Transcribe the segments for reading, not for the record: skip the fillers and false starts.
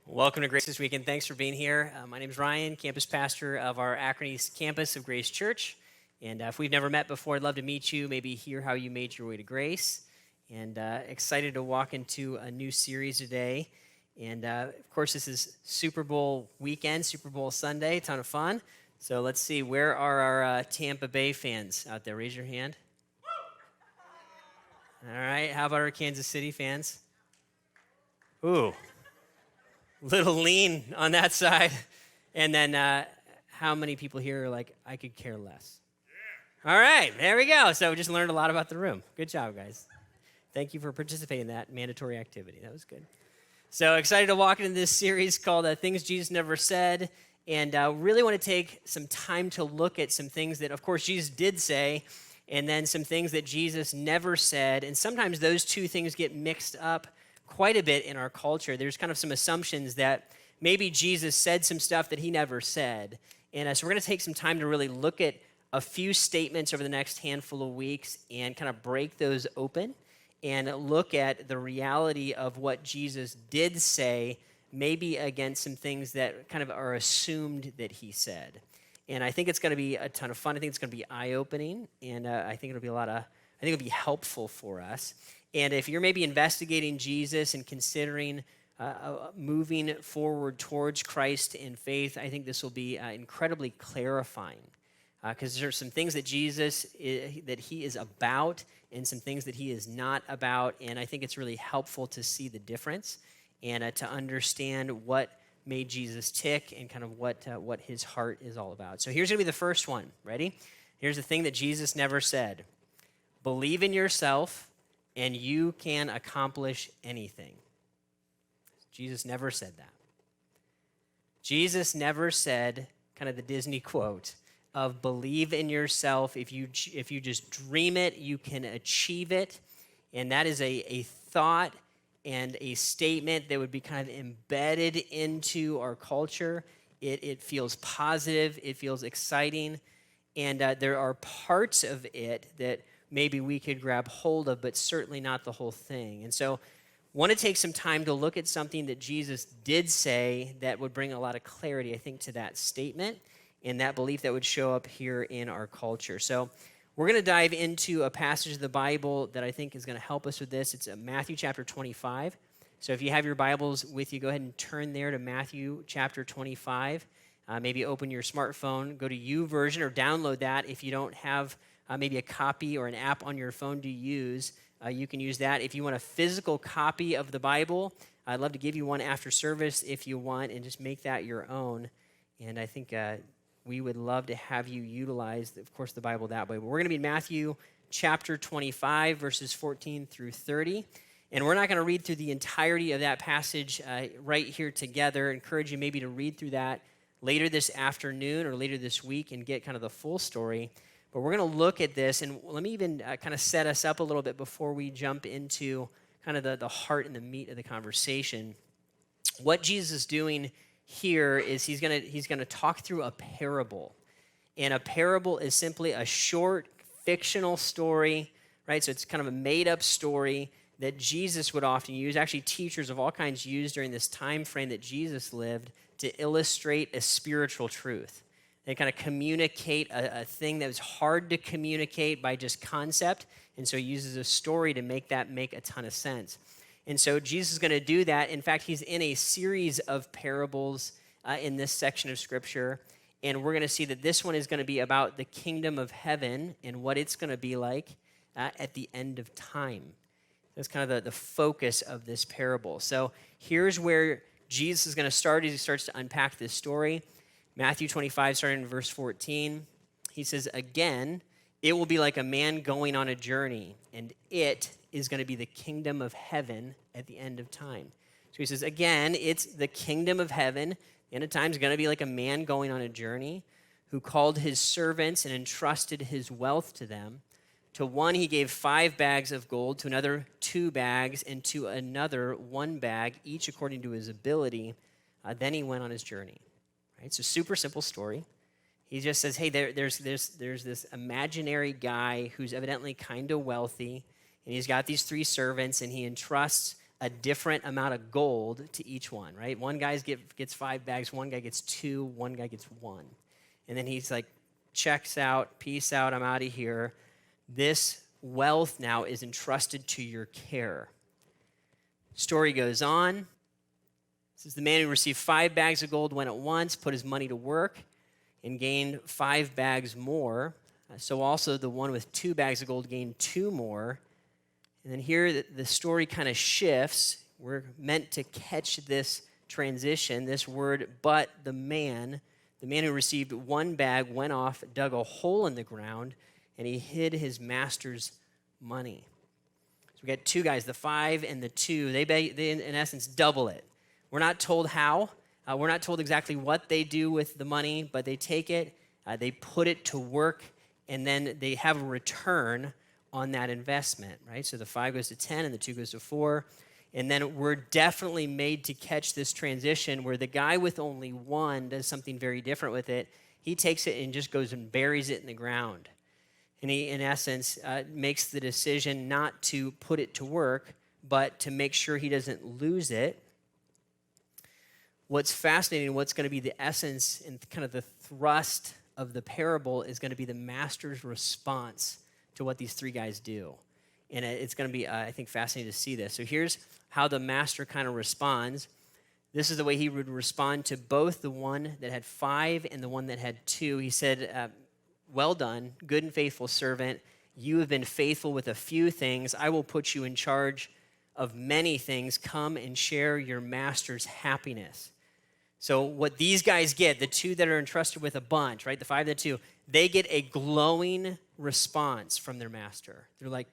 Welcome to Grace this weekend. Thanks for being here. My name is Ryan, campus pastor of our Akron East campus of Grace Church. And if we've never met before, I'd love to meet you, maybe hear how you made your way to Grace. And excited to walk into a new series today. And of course, this is Super Bowl weekend, Super Bowl Sunday, ton of fun. So let's see, where are our Tampa Bay fans out there? Raise your hand. All right, how about our Kansas City fans? Ooh. Little lean on that side. And then how many people here are like, I could care less? Yeah. All right, there we go. So we just learned a lot about the room. Good job, guys. Thank you for participating in that mandatory activity. That was good. So excited to walk into this series called Things Jesus Never Said. And really want to take some time to look at some things that, of course, Jesus did say, and then some things that Jesus never said. And sometimes those two things get mixed up quite a bit in our culture. There's kind of some assumptions that maybe Jesus said some stuff that he never said. And so we're going to take some time to really look at a few statements over the next handful of weeks and kind of break those open and look at the reality of what Jesus did say, maybe against some things that kind of are assumed that he said. And I think it's going to be a ton of fun. I think it's going to be eye-opening, and I think it'll be helpful for us. And if you're maybe investigating Jesus and considering moving forward towards Christ in faith, I think this will be incredibly clarifying because there are some things that that he is about and some things that he is not about. And I think it's really helpful to see the difference and to understand what made Jesus tick and kind of what his heart is all about. So here's going to be the first one. Ready? Here's the thing that Jesus never said. Believe in yourself and you can accomplish anything. Jesus never said that. Jesus never said, kind of the Disney quote, of believe in yourself. If you just dream it, you can achieve it. And that is a thought and a statement that would be kind of embedded into our culture. It feels positive. It feels exciting. And there are parts of it that maybe we could grab hold of, but certainly not the whole thing. And so want to take some time to look at something that Jesus did say that would bring a lot of clarity, I think, to that statement and that belief that would show up here in our culture. So we're going to dive into a passage of the Bible that I think is going to help us with this. It's Matthew chapter 25. So if you have your Bibles with you, go ahead and turn there to Matthew chapter 25. Maybe open your smartphone, go to YouVersion or download that if you don't have maybe a copy or an app on your phone to use. You can use that. If you want a physical copy of the Bible, I'd love to give you one after service if you want and just make that your own. And I think we would love to have you utilize, of course, the Bible that way. But we're going to be in Matthew chapter 25, verses 14 through 30. And we're not going to read through the entirety of that passage right here together. I encourage you maybe to read through that later this afternoon or later this week and get kind of the full story. But we're going to look at this, and let me even kind of set us up a little bit before we jump into kind of the heart and the meat of the conversation. What Jesus is doing here is he's going to talk through a parable. And a parable is simply a short fictional story, right? So it's kind of a made-up story that Jesus would often use. Actually, teachers of all kinds used during this time frame that Jesus lived to illustrate a spiritual truth. They kind of communicate a thing that was hard to communicate by just concept, and so he uses a story to make that make a ton of sense. And so Jesus is going to do that. In fact, he's in a series of parables in this section of Scripture, and we're going to see that this one is going to be about the kingdom of heaven and what it's going to be like at the end of time. That's kind of the focus of this parable. So here's where Jesus is going to start as he starts to unpack this story. Matthew 25, starting in verse 14, he says, again, it will be like a man going on a journey, and it is going to be the kingdom of heaven at the end of time. So he says, again, it's the kingdom of heaven. At the end of time is going to be like a man going on a journey who called his servants and entrusted his wealth to them. To one he gave 5 bags of gold, to another 2 bags, and to another 1 bag, each according to his ability. Then he went on his journey. Right? So super simple story. He just says, hey, there's this imaginary guy who's evidently kind of wealthy, and he's got these 3 servants, and he entrusts a different amount of gold to each one, right? One guy gets 5 bags, one guy gets 2, one guy gets 1. And then he's like, checks out, peace out, I'm out of here. This wealth now is entrusted to your care. Story goes on. It says the man who received 5 bags of gold went at once, put his money to work, and gained 5 bags more. So also the one with 2 bags of gold gained 2 more. And then here the story kind of shifts. We're meant to catch this transition, this word, but the man who received 1 bag went off, dug a hole in the ground, and he hid his master's money. So we got 2 guys, the 5 and the 2. They in essence double it. We're not told how. We're not told exactly what they do with the money, but they take it, they put it to work, and then they have a return on that investment, right? So the 5 goes to 10 and the 2 goes to 4. And then we're definitely made to catch this transition where the guy with only 1 does something very different with it. He takes it and just goes and buries it in the ground. And he, in essence, makes the decision not to put it to work, but to make sure he doesn't lose it. What's fascinating, what's going to be the essence and kind of the thrust of the parable is going to be the master's response to what these 3 guys do. And it's going to be, I think, fascinating to see this. So here's how the master kind of responds. This is the way he would respond to both the one that had 5 and the one that had 2. He said, well done, good and faithful servant. You have been faithful with a few things. I will put you in charge of many things. Come and share your master's happiness. So what these guys get, the 2 that are entrusted with a bunch, right, the 5 and the 2, they get a glowing response from their master. They're like,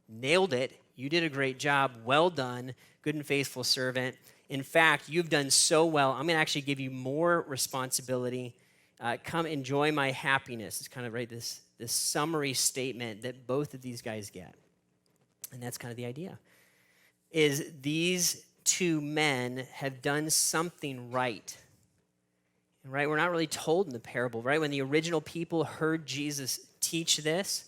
nailed it. You did a great job. Well done, good and faithful servant. In fact, you've done so well. I'm going to actually give you more responsibility. Come enjoy my happiness. It's kind of right this summary statement that both of these guys get. And that's kind of the idea. Is these 2 men have done something right. Right? We're not really told in the parable, right? When the original people heard Jesus teach this,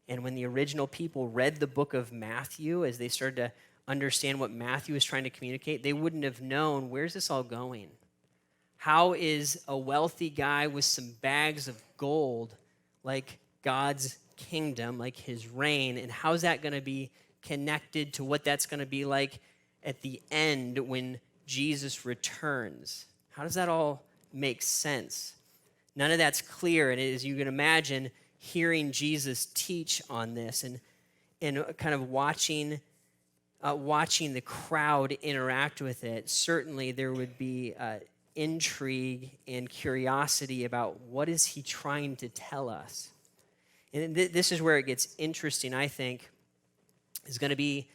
and when the original people read the book of Matthew, as they started to understand what Matthew was trying to communicate, they wouldn't have known, where's this all going? How is a wealthy guy with some bags of gold like God's kingdom, like his reign, and how's that going to be connected to what that's going to be like at the end when Jesus returns? How does that all make sense? None of that's clear, and as you can imagine, hearing Jesus teach on this and kind of watching the crowd interact with it, certainly there would be intrigue and curiosity about what is he trying to tell us. And this is where it gets interesting, I think, is going to be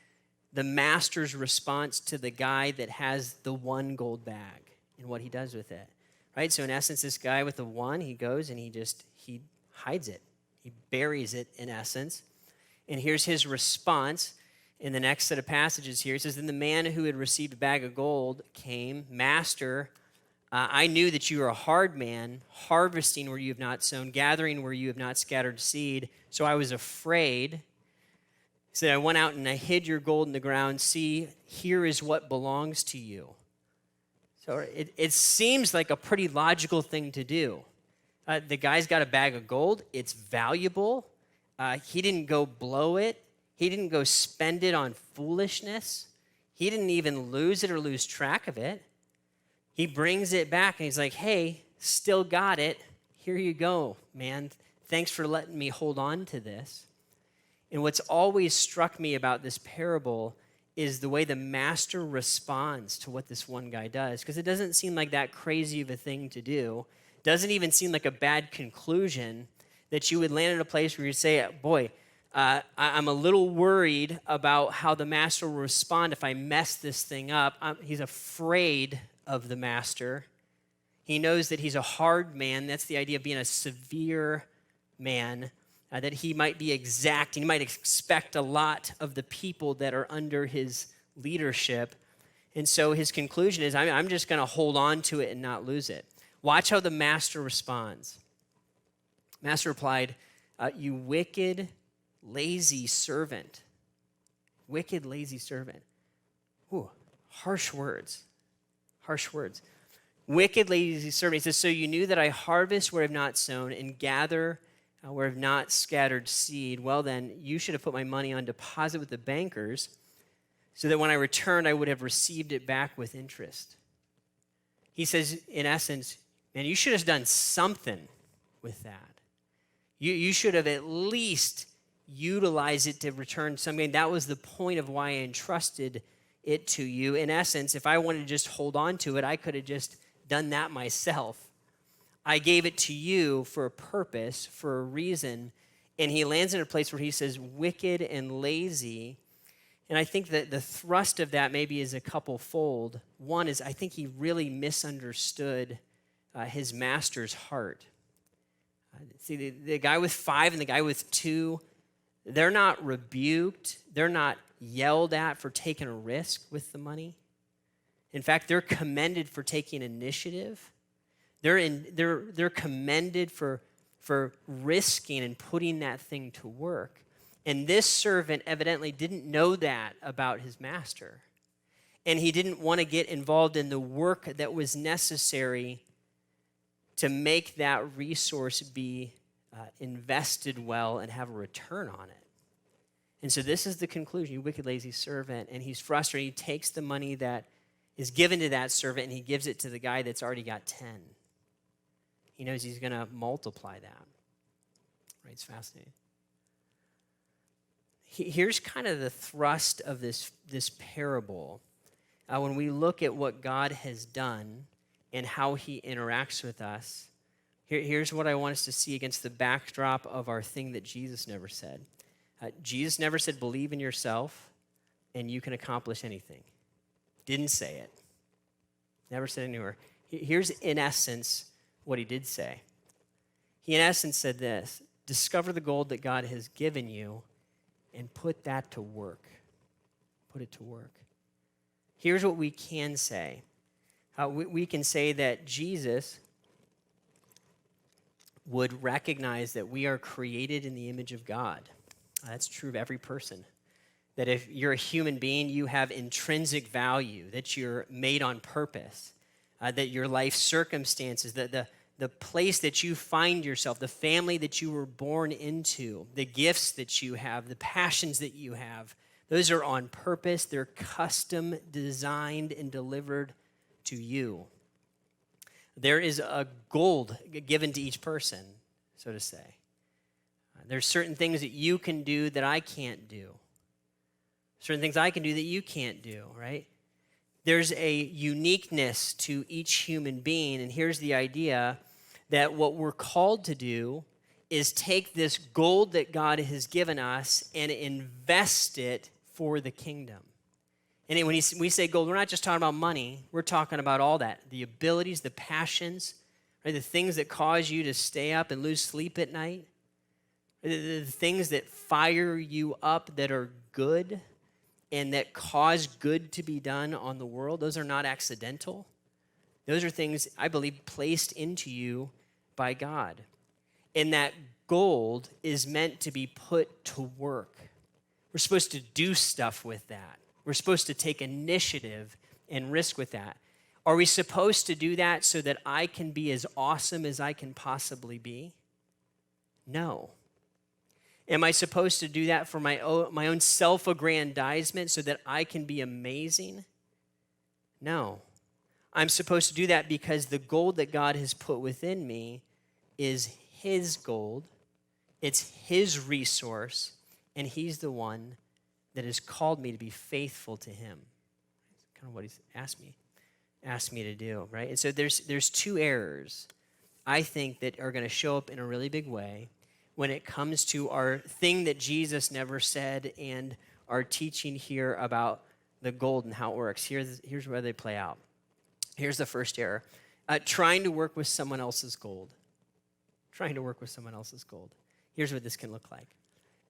the master's response to the guy that has the 1 gold bag and what he does with it. Right? So in essence, this guy with the 1, he goes and he hides it. He buries it in essence. And here's his response in the next set of passages here. It says, then the man who had received a bag of gold came, Master, I knew that you are a hard man, harvesting where you have not sown, gathering where you have not scattered seed. So I was afraid. He said, I went out and I hid your gold in the ground. See, here is what belongs to you. So it seems like a pretty logical thing to do. The guy's got a bag of gold. It's valuable. He didn't go blow it. He didn't go spend it on foolishness. He didn't even lose it or lose track of it. He brings it back and he's like, hey, still got it. Here you go, man. Thanks for letting me hold on to this. And what's always struck me about this parable is the way the master responds to what this one guy does, because it doesn't seem like that crazy of a thing to do. Doesn't even seem like a bad conclusion that you would land in a place where you say, boy, I'm a little worried about how the master will respond if I mess this thing up. He's afraid of the master. He knows that he's a hard man. That's the idea of being a severe man, that he might be exacting. He might expect a lot of the people that are under his leadership. And so his conclusion is, I'm just going to hold on to it and not lose it. Watch how the master responds. Master replied, you wicked, lazy servant. Wicked, lazy servant. Ooh, Harsh words. Harsh words. Wicked, lazy servant. He says, so you knew that I harvest where I have not sown and gather where I have not scattered seed. Well, then, you should have put my money on deposit with the bankers so that when I returned, I would have received it back with interest. He says, in essence, man, you should have done something with that. You should have at least utilized it to return something. That was the point of why I entrusted it to you. In essence, if I wanted to just hold on to it, I could have just done that myself. I gave it to you for a purpose, for a reason, and he lands in a place where he says wicked and lazy. And I think that the thrust of that maybe is a couple fold. One is I think he really misunderstood his master's heart. See, the guy with 5 and the guy with 2, they're not rebuked. They're not yelled at for taking a risk with the money. In fact, they're commended for taking initiative. They're commended for risking and putting that thing to work. And this servant evidently didn't know that about his master. And he didn't want to get involved in the work that was necessary to make that resource be invested well and have a return on it. And so this is the conclusion, you wicked, lazy servant. And he's frustrated. He takes the money that is given to that servant and he gives it to the guy that's already got 10. He knows he's going to multiply that. Right? It's fascinating. Here's kind of the thrust of this parable. When we look at what God has done and how he interacts with us, here's what I want us to see against the backdrop of our thing that Jesus never said. Jesus never said, believe in yourself and you can accomplish anything. Didn't say it. Never said anywhere. Here's, in essence, what he did say. He, in essence, said this: discover the gold that God has given you and put that to work. Put it to work. Here's what we can say. We can say that Jesus would recognize that we are created in the image of God. That's true of every person. That if you're a human being, you have intrinsic value, that you're made on purpose, that your life circumstances, the place that you find yourself, the family that you were born into, the gifts that you have, the passions that you have, those are on purpose. They're custom designed and delivered to you. There is a gold given to each person, so to say. There's certain things that you can do that I can't do. Certain things I can do that you can't do, right? There's a uniqueness to each human being, and here's the idea that what we're called to do is take this gold that God has given us and invest it for the kingdom. And when we say gold, we're not just talking about money. We're talking about all that, the abilities, the passions, right? The things that cause you to stay up and lose sleep at night, the things that fire you up that are good and that cause good to be done on the world. Those are not accidental. Those are things, I believe, placed into you by God. And that gold is meant to be put to work. We're supposed to do stuff with that. We're supposed to take initiative and risk with that. Are we supposed to do that so that I can be as awesome as I can possibly be? No. Am I supposed to do that for my own self-aggrandizement so that I can be amazing? No. I'm supposed to do that because the gold that God has put within me is his gold. It's his resource, and he's the one that has called me to be faithful to him. That's kind of what he's asked me to do, right? And so there's two errors, I think, that are going to show up in a really big way when it comes to our thing that Jesus never said and our teaching here about the gold and how it works. Here's where they play out. Here's the first error. Trying to work with someone else's gold. Trying to work with someone else's gold. Here's what this can look like.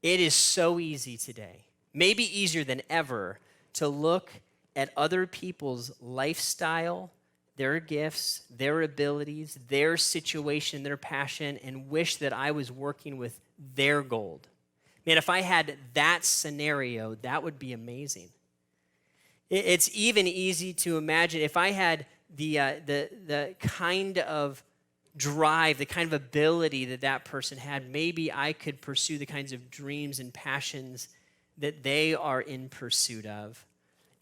It is so easy today, maybe easier than ever, to look at other people's lifestyle, their gifts, their abilities, their situation, their passion, and wish that I was working with their gold. Man, if I had that scenario, that would be amazing. It's even easy to imagine if I had the kind of drive, the kind of ability that that person had, maybe I could pursue the kinds of dreams and passions that they are in pursuit of.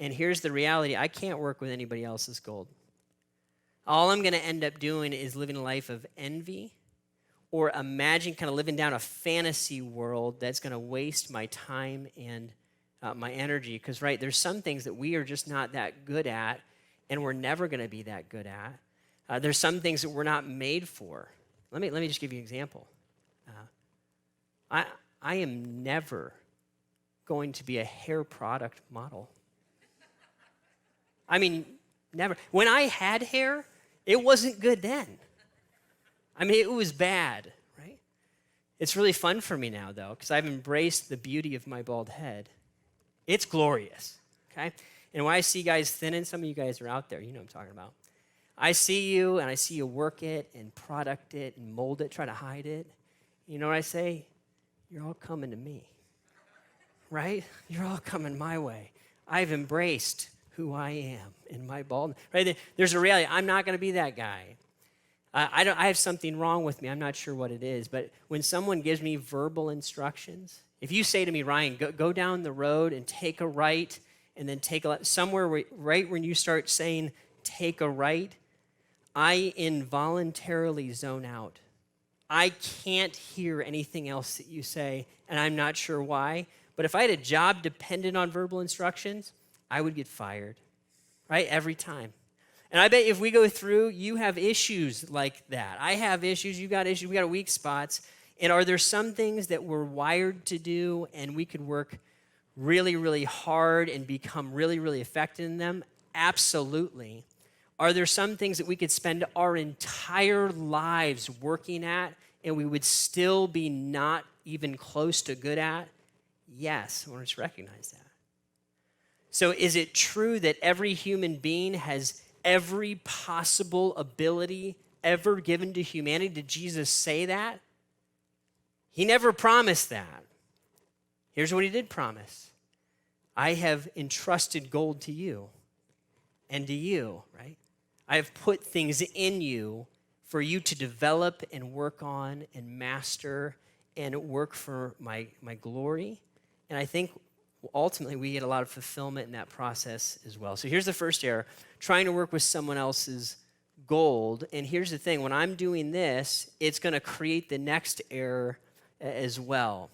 And here's the reality: I can't work with anybody else's gold. All I'm going to end up doing is living a life of envy, or imagine kind of living down a fantasy world that's going to waste my time and my energy. Because, right, there's some things that we are just not that good at, and we're never going to be that good at. There's some things that we're not made for. Let me just give you an example. I am never going to be a hair product model. I mean, never. When I had hair, it wasn't good then. I mean, it was bad, right? It's really fun for me now, though, because I've embraced the beauty of my bald head. It's glorious, okay? And when I see guys thinning, some of you guys are out there, you know what I'm talking about. I see you, and I see you work it and product it and mold it, try to hide it. You know what I say? You're all coming to me, right? You're all coming my way. I've embraced who I am in my baldness, right? There's a reality. I'm not going to be that guy. I have something wrong with me. I'm not sure what it is. But when someone gives me verbal instructions, if you say to me, Ryan, go down the road and take a right, and then take a left, somewhere right when you start saying take a right, I involuntarily zone out. I can't hear anything else that you say, and I'm not sure why. But if I had a job dependent on verbal instructions, I would get fired, right? Every time. And I bet if we go through, you have issues like that. I have issues, you got issues, we got weak spots. And are there some things that we're wired to do and we could work really, really hard and become really, really effective in them? Absolutely. Are there some things that we could spend our entire lives working at and we would still be not even close to good at? Yes, I want to just recognize that. So is it true that every human being has every possible ability ever given to humanity? Did Jesus say that? He never promised that. Here's what he did promise. I have entrusted gold to you and to you, right? I have put things in you for you to develop and work on and master and work for my glory. And I think ultimately we get a lot of fulfillment in that process as well. So here's the first error: trying to work with someone else's gold. And here's the thing: when I'm doing this, it's going to create the next error as well.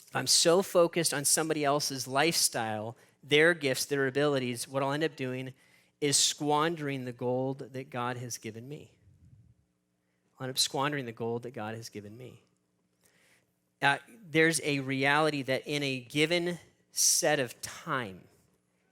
If I'm so focused on somebody else's lifestyle, their gifts, their abilities, what I'll end up doing is squandering the gold that God has given me. I'll end up squandering the gold that God has given me. There's a reality that in a given set of time,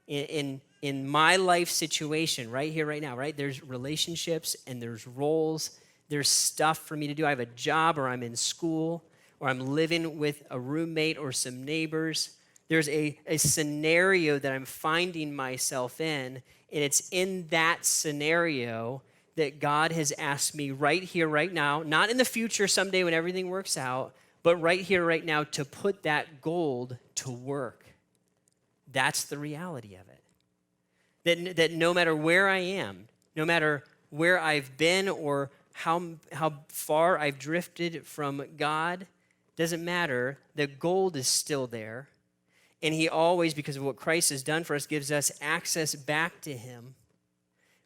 in my life situation, right here, right now, right? There's relationships and there's roles. There's stuff for me to do. I have a job, or I'm in school, or I'm living with a roommate or some neighbors. There's a scenario that I'm finding myself in, and it's in that scenario that God has asked me right here, right now, not in the future someday when everything works out, but right here, right now, to put that gold to work. That's the reality of it. That no matter where I am, no matter where I've been or how far I've drifted from God, doesn't matter. The gold is still there. And he always, because of what Christ has done for us, gives us access back to him,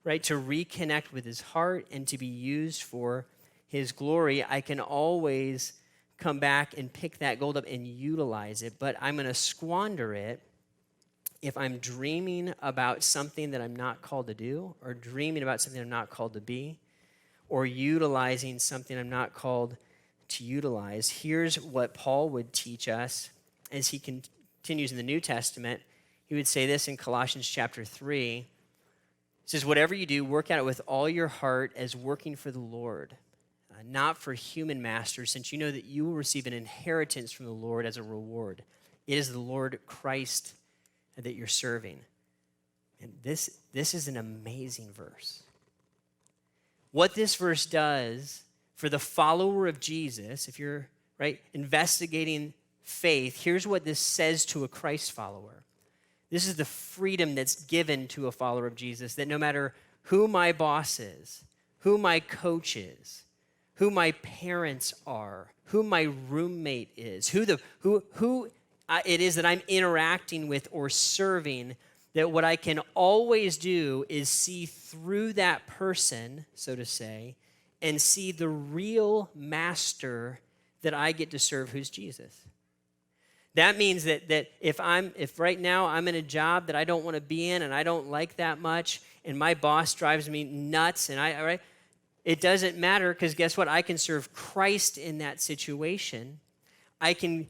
right? To reconnect with his heart and to be used for his glory. I can always come back and pick that gold up and utilize it, but I'm going to squander it if I'm dreaming about something that I'm not called to do, or dreaming about something I'm not called to be, or utilizing something I'm not called to utilize. Here's what Paul would teach us as he continues in the New Testament. He would say this in Colossians chapter 3. It says, whatever you do, work at it with all your heart as working for the Lord, not for human masters, since you know that you will receive an inheritance from the Lord as a reward. It is the Lord Christ that you're serving. And this is an amazing verse. What this verse does for the follower of Jesus, if you're investigating faith, here's what this says to a Christ follower. This is the freedom that's given to a follower of Jesus, that no matter who my boss is, who my coach is, who my parents are, who my roommate is, who it is that I'm interacting with or serving, that what I can always do is see through that person, so to say, and see the real master that I get to serve, who's Jesus. That means that if right now I'm in a job that I don't want to be in and I don't like that much, and my boss drives me nuts, and it doesn't matter, because guess what? I can serve Christ in that situation. I can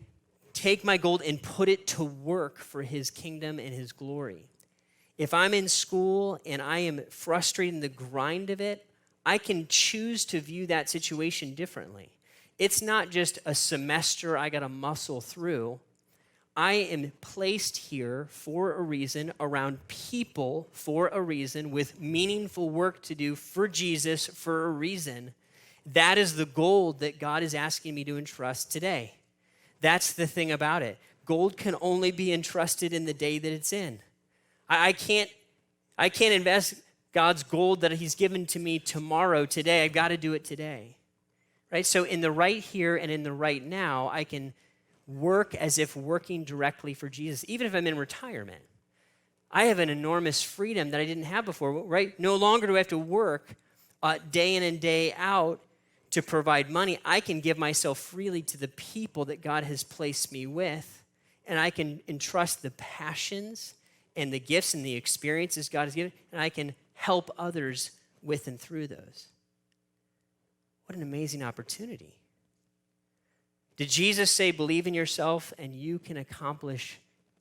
take my gold and put it to work for his kingdom and his glory. If I'm in school and I am frustrated in the grind of it, I can choose to view that situation differently. It's not just a semester I got to muscle through. I am placed here for a reason, around people for a reason, with meaningful work to do for Jesus for a reason. That is the gold that God is asking me to entrust today. That's the thing about it. Gold can only be entrusted in the day that it's in. I can't invest God's gold that he's given to me tomorrow, today. I've got to do it today. Right? So in the right here and in the right now, I can work as if working directly for Jesus, even if I'm in retirement. I have an enormous freedom that I didn't have before, right? No longer do I have to work day in and day out to provide money. I can give myself freely to the people that God has placed me with, and I can entrust the passions and the gifts and the experiences God has given, and I can help others with and through those. What an amazing opportunity. Did Jesus say, believe in yourself and you can accomplish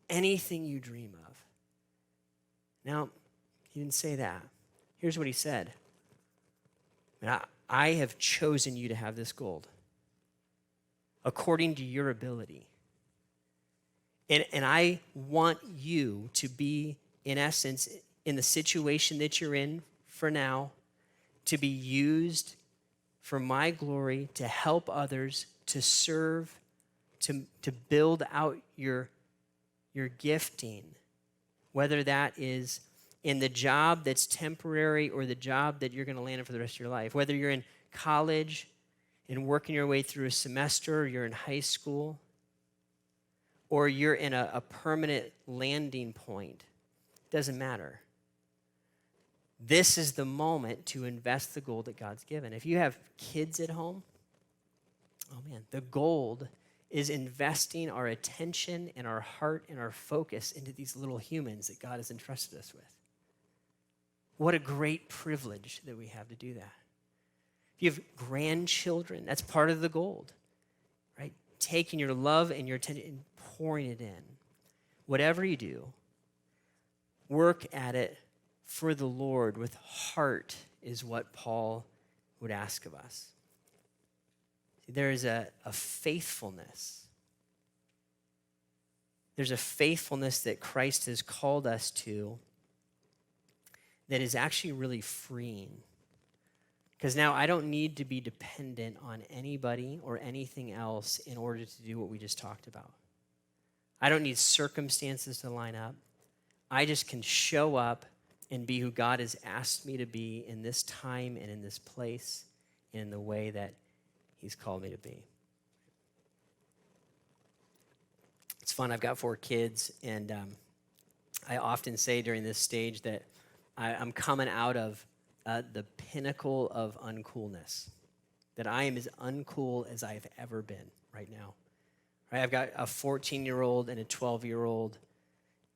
anything you dream of? Now, he didn't say that. Here's what he said. I have chosen you to have this gold according to your ability. And I want you to be, in essence, in the situation that you're in for now, to be used for my glory, to help others, to serve, to build out your gifting, whether that is in the job that's temporary or the job that you're going to land in for the rest of your life, whether you're in college and working your way through a semester, or you're in high school, or you're in a permanent landing point. Doesn't matter. This is the moment to invest the gold that God's given. If you have kids at home, oh man, the gold is investing our attention and our heart and our focus into these little humans that God has entrusted us with. What a great privilege that we have to do that. If you have grandchildren, that's part of the gold, right? Taking your love and your attention and pouring it in. Whatever you do, work at it for the Lord with heart is what Paul would ask of us. There is a faithfulness. There's a faithfulness that Christ has called us to that is actually really freeing. Because now I don't need to be dependent on anybody or anything else in order to do what we just talked about. I don't need circumstances to line up. I just can show up and be who God has asked me to be in this time and in this place and in the way that he's called me to be. It's fun. I've got 4 kids, and I often say during this stage that I'm coming out of the pinnacle of uncoolness, that I am as uncool as I've ever been right now. Right? I've got a 14-year-old and a 12-year-old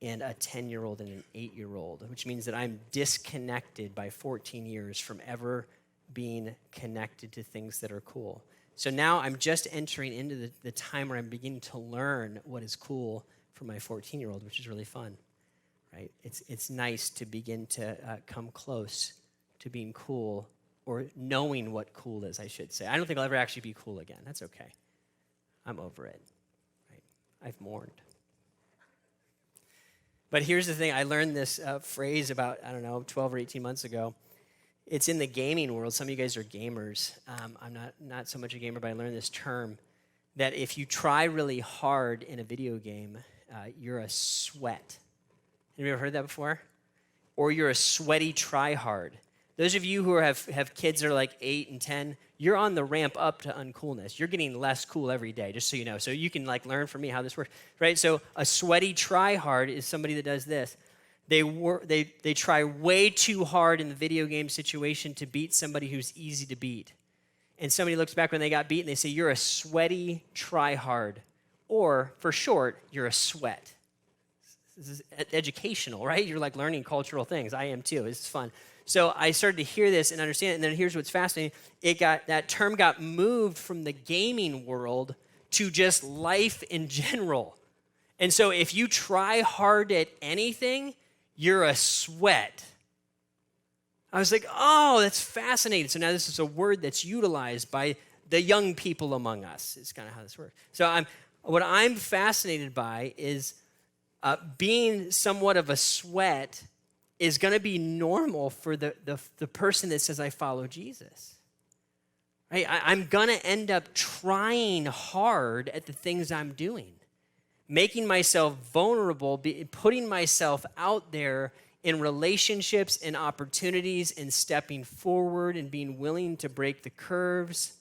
and a 10-year-old and an 8-year-old, which means that I'm disconnected by 14 years from ever being connected to things that are cool. So now I'm just entering into the time where I'm beginning to learn what is cool for my 14-year-old, which is really fun, right? It's nice to begin to come close to being cool, or knowing what cool is, I should say. I don't think I'll ever actually be cool again. That's okay. I'm over it, right? I've mourned. But here's the thing. I learned this phrase about, 12 or 18 months ago. It's in the gaming world. Some of you guys are gamers. I'm not so much a gamer, but I learned this term that if you try really hard in a video game, you're a sweat. Have you ever heard that before? Or you're a sweaty tryhard. Those of you who have kids that are like 8 and 10, you're on the ramp up to uncoolness. You're getting less cool every day, just so you know. So you can like learn from me how this works, right? So a sweaty tryhard is somebody that does this. They try way too hard in the video game situation to beat somebody who's easy to beat. And somebody looks back when they got beat and they say, you're a sweaty tryhard. Or, for short, you're a sweat. This is educational, right? You're like learning cultural things. I am too. It's fun. So I started to hear this and understand it. And then here's what's fascinating. That term got moved from the gaming world to just life in general. And so if you try hard at anything, you're a sweat. I was like, oh, that's fascinating. So now this is a word that's utilized by the young people among us. It's kind of how this works. So what I'm fascinated by is being somewhat of a sweat is going to be normal for the person that says, I follow Jesus. Right? I'm going to end up trying hard at the things I'm doing, making myself vulnerable, putting myself out there in relationships and opportunities and stepping forward and being willing to break the curves.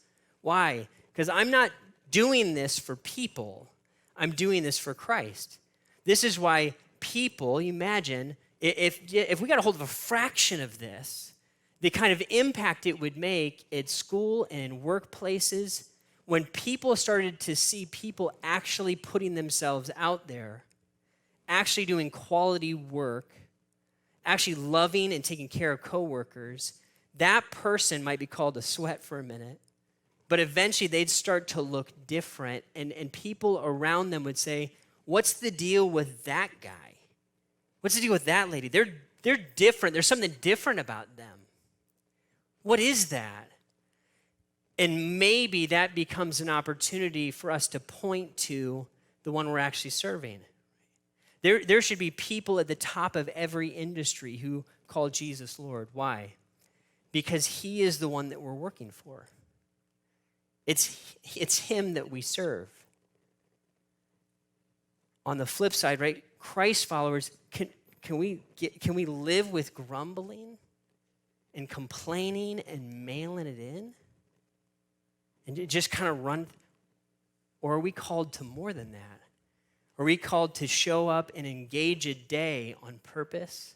Why? Because I'm not doing this for people. I'm doing this for Christ. This is why people, imagine, if we got a hold of a fraction of this, the kind of impact it would make at school and in workplaces, when people started to see people actually putting themselves out there, actually doing quality work, actually loving and taking care of coworkers, that person might be called a sweat for a minute, but eventually they'd start to look different, and people around them would say, what's the deal with that guy? What's the deal with that lady? They're different. There's something different about them. What is that? And maybe that becomes an opportunity for us to point to the one we're actually serving. There should be people at the top of every industry who call Jesus Lord. Why? Because he is the one that we're working for. It's him that we serve. On the flip side, right, Christ followers, can we live with grumbling and complaining and mailing it in? And just kind of run? Or are we called to more than that? Are we called to show up and engage a day on purpose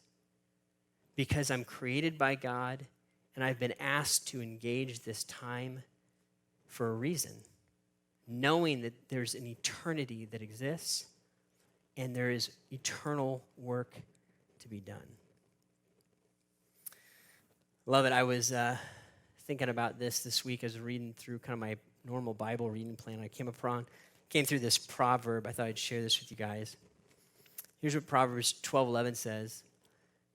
because I'm created by God and I've been asked to engage this time for a reason, knowing that there's an eternity that exists and there is eternal work to be done? Love it. I was thinking about this week as reading through kind of my normal Bible reading plan. I came through this proverb. I thought I'd share this with you guys. Here's what Proverbs 12:11 says.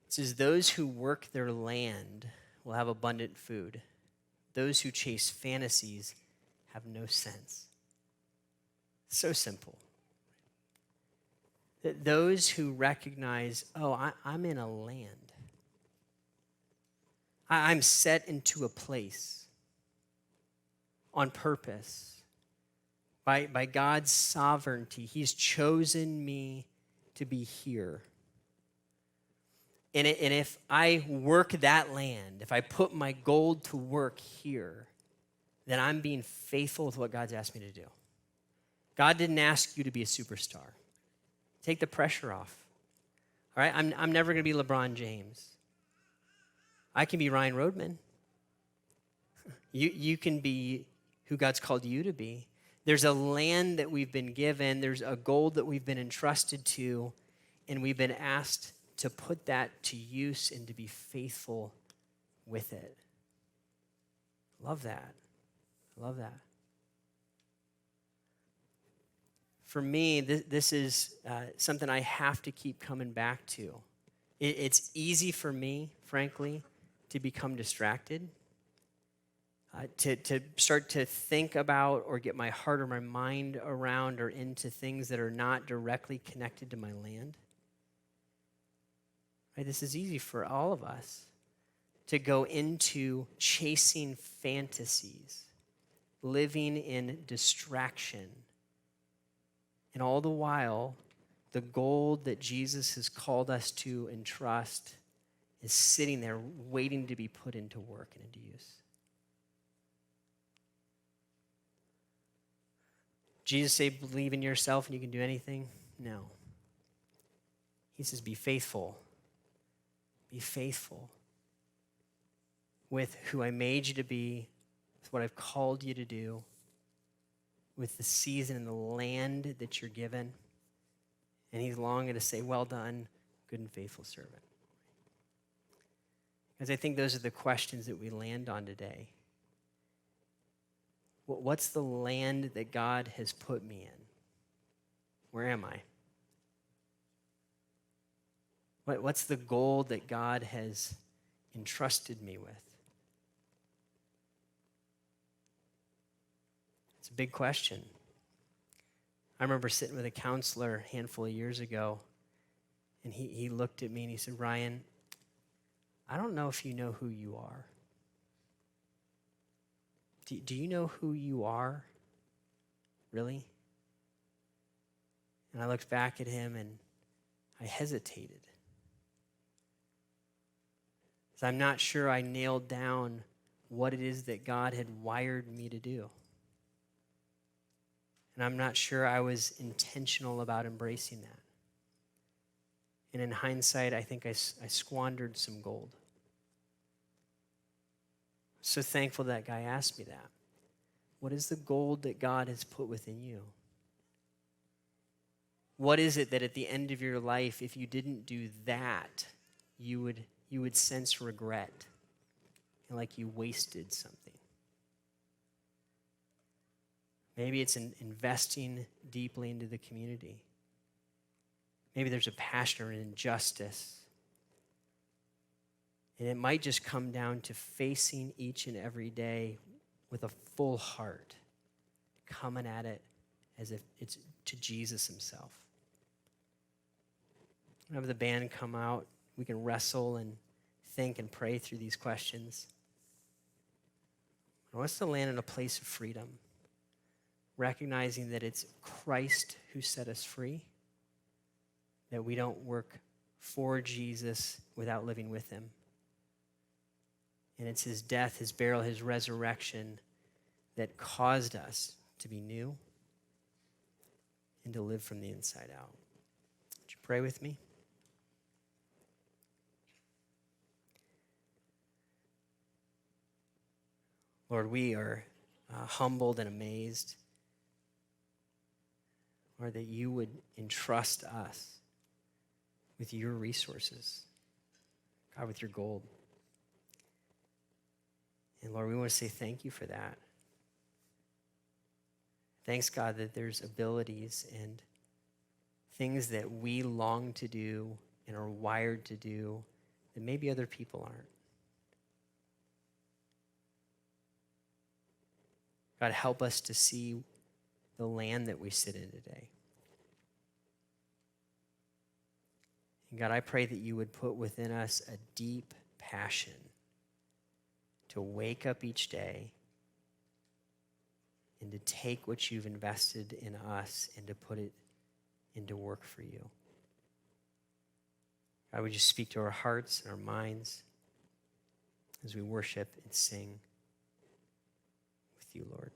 It says, those who work their land will have abundant food. Those who chase fantasies have no sense. So simple. That those who recognize, I'm in a land. I'm set into a place on purpose. By God's sovereignty, he's chosen me to be here. And if I work that land, if I put my gold to work here, then I'm being faithful with what God's asked me to do. God didn't ask you to be a superstar. Take the pressure off. All right? I'm never going to be LeBron James. I can be Ryan Rodman. You can be who God's called you to be. There's a land that we've been given. There's a gold that we've been entrusted to, and we've been asked to put that to use and to be faithful with it. Love that. Love that. For me, this is something I have to keep coming back to. It's easy for me, frankly, to become distracted, to start to think about or get my heart or my mind around or into things that are not directly connected to my land. Right? This is easy for all of us to go into chasing fantasies, living in distraction. And all the while, The gold that Jesus has called us to entrust is sitting there waiting to be put into work and into use. Jesus say, believe in yourself and you can do anything? No. He says, be faithful. Be faithful with who I made you to be, with what I've called you to do, with the season and the land that you're given. And he's longing to say, well done, good and faithful servant. Because I think those are the questions that we land on today. What's the land that God has put me in? Where am I? What's the gold that God has entrusted me with? It's a big question. I remember sitting with a counselor a handful of years ago, and he looked at me and he said, Ryan, I don't know if you know who you are. Do you know who you are? Really? And I looked back at him and I hesitated. So I'm not sure I nailed down what it is that God had wired me to do. And I'm not sure I was intentional about embracing that. And in hindsight, I think I squandered some gold. So thankful that guy asked me that. What is the gold that God has put within you? What is it that at the end of your life, if you didn't do that, you would sense regret and like you wasted something? Maybe it's investing deeply into the community. Maybe there's a passion or an injustice. And it might just come down to facing each and every day with a full heart, coming at it as if it's to Jesus himself. Have the band come out. We can wrestle and think and pray through these questions. I want us to land in a place of freedom, recognizing that it's Christ who set us free, that we don't work for Jesus without living with him. And it's his death, his burial, his resurrection that caused us to be new and to live from the inside out. Would you pray with me? Lord, we are humbled and amazed, Lord, that you would entrust us with your resources, God, with your gold. And Lord, we want to say thank you for that. Thanks, God, that there's abilities and things that we long to do and are wired to do that maybe other people aren't. God, help us to see the land that we sit in today. And God, I pray that you would put within us a deep passion to wake up each day and to take what you've invested in us and to put it into work for you. God, would you speak to our hearts and our minds as we worship and sing with you, Lord.